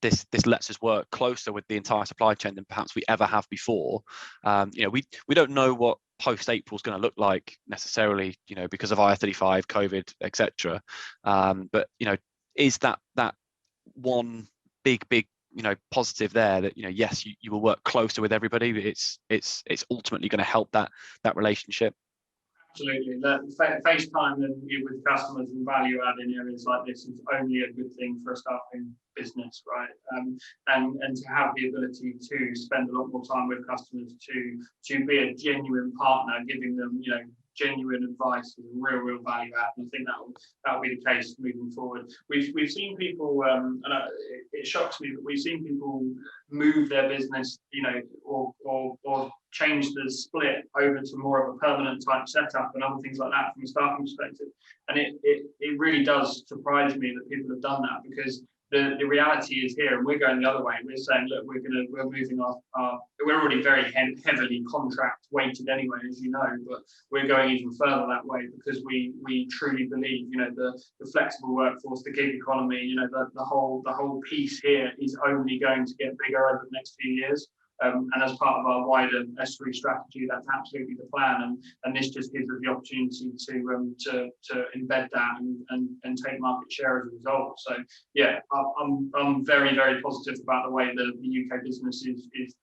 Speaker 1: lets us work closer with the entire supply chain than perhaps we ever have before? We don't know what post-April is going to look like necessarily, because of IR35, COVID, etc. But is that one big positive there, that yes, you will work closer with everybody, but it's ultimately going to help that relationship?
Speaker 2: Absolutely. FaceTime with customers and value add in areas like this is only a good thing for a staffing business, right? And to have the ability to spend a lot more time with customers, to be a genuine partner, giving them genuine advice and real value add. And I think that will be the case moving forward. We've seen people, and it shocks me, but we've seen people move their business, or change the split over to more of a permanent type setup and other things like that from a staffing perspective. And it really does surprise me that people have done that, because the reality is here, and we're going the other way. We're saying, look, we're moving we're already very heavily contract weighted anyway, as you know, but we're going even further that way, because we truly believe, the flexible workforce, the gig economy, the whole piece here is only going to get bigger over the next few years. And as part of our wider SThree strategy, that's absolutely the plan, and this just gives us the opportunity to embed that and take market share as a result. So yeah, I'm very positive about the way the UK business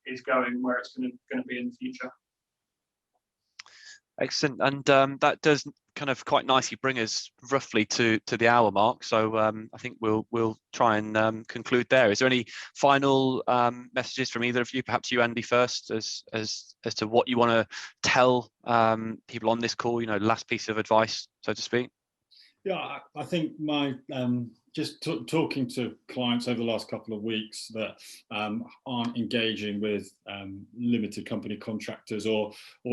Speaker 2: is going, where it's going to be in the future.
Speaker 1: Excellent, and that does kind of quite nicely bring us roughly to the hour mark. So I think we'll try and conclude there. Is there any final messages from either of you? Perhaps you, Andy, first, as to what you want to tell people on this call. Last piece of advice, so to speak.
Speaker 3: Yeah, I think my just talking to clients over the last couple of weeks that aren't engaging with limited company contractors, or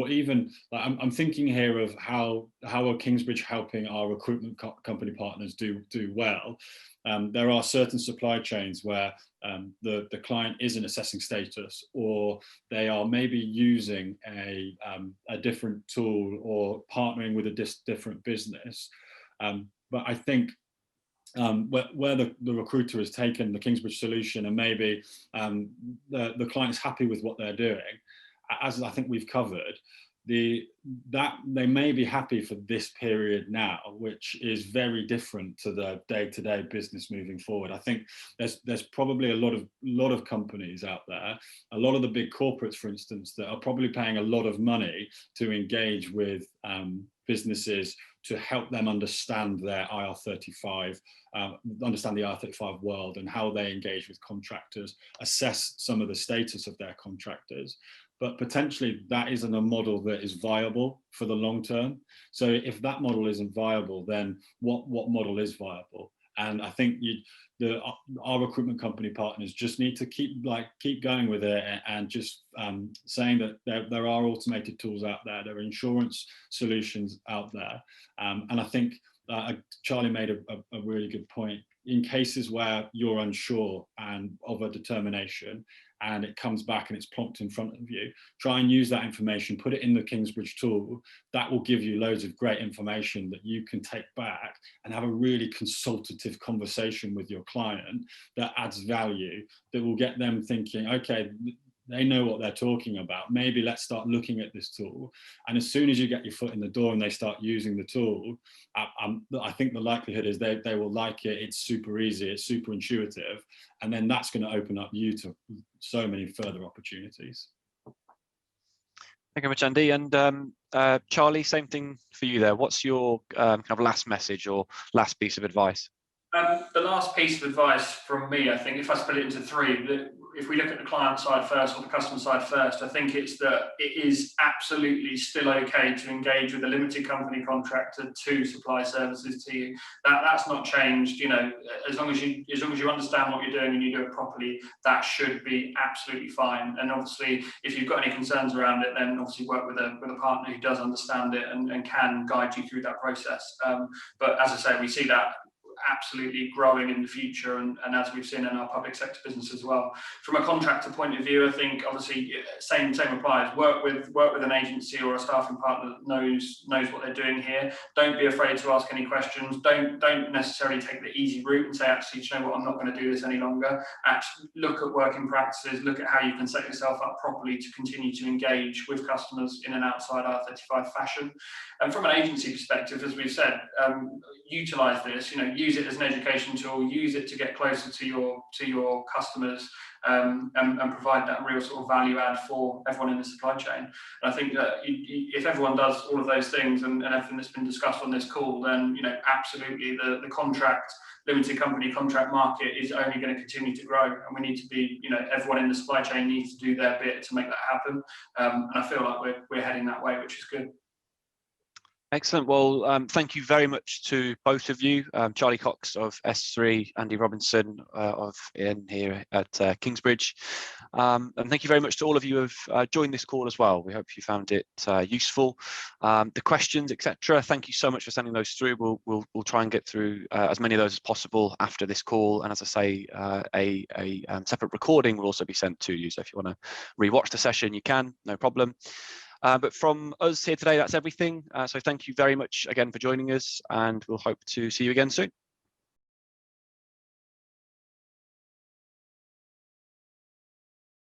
Speaker 3: even I'm thinking here of how are Kingsbridge helping our recruitment company partners do well. There are certain supply chains where the client isn't assessing status, or they are maybe using a different tool or partnering with a different business. But I think where the recruiter has taken the Kingsbridge solution, and maybe the client is happy with what they're doing, as I think we've covered, that they may be happy for this period now, which is very different to the day-to-day business moving forward. I think there's probably a lot of companies out there, a lot of the big corporates, for instance, that are probably paying a lot of money to engage with businesses to help them understand their IR35, understand the IR35 world and how they engage with contractors, assess some of the status of their contractors. But potentially that isn't a model that is viable for the long term. So if that model isn't viable, then what model is viable? And I think our recruitment company partners just need to keep going with it, and just saying that there are automated tools out there, there are insurance solutions out there, and I think Charlie made a really good point. In cases where you're unsure and of a determination, and it comes back and it's plonked in front of you, try and use that information, put it in the Kingsbridge tool. That will give you loads of great information that you can take back and have a really consultative conversation with your client that adds value, that will get them thinking, okay, they know what they're talking about. Maybe let's start looking at this tool. And as soon as you get your foot in the door and they start using the tool, I think the likelihood is they will like it. It's super easy, it's super intuitive. And then that's going to open up you to so many further opportunities.
Speaker 1: Thank you very much, Andy. And Charlie, same thing for you there. What's your kind of last message or last piece of advice?
Speaker 2: The last piece of advice from me, I think, if I split it into three, if we look at the client side first or the customer side first, I think it's that it is absolutely still okay to engage with a limited company contractor to supply services to you. That's not changed. As long as you understand what you're doing and you do it properly, that should be absolutely fine. And obviously, if you've got any concerns around it, then obviously work with a partner who does understand it and can guide you through that process. But as I say, we see that absolutely growing in the future, and as we've seen in our public sector business as well. From a contractor point of view, I think obviously same applies. Work with an agency or a staffing partner that knows what they're doing here. Don't be afraid to ask any questions. Don't necessarily take the easy route and say, actually, you know what, I'm not going to do this any longer. Actually, look at working practices. Look at how you can set yourself up properly to continue to engage with customers in an outside IR35 fashion. And from an agency perspective, as we've said, utilise this. Use it as an education tool. Use it to get closer to your customers. And provide that real sort of value add for everyone in the supply chain. And I think that if everyone does all of those things and everything that's been discussed on this call, then absolutely the contract limited company contract market is only going to continue to grow, and we need to be, everyone in the supply chain needs to do their bit to make that happen. And I feel like we're heading that way, which is good.
Speaker 1: Excellent. Well, thank you very much to both of you, Charle Cox of SThree, Andy Robinson of in here at Kingsbridge. And thank you very much to all of you who have joined this call as well. We hope you found it useful. The questions, etc. Thank you so much for sending those through. We'll try and get through as many of those as possible after this call. And as I say, a separate recording will also be sent to you. So if you want to rewatch the session, you can, no problem. But from us here today, that's everything. So thank you very much again for joining us, and we'll hope to see you again soon.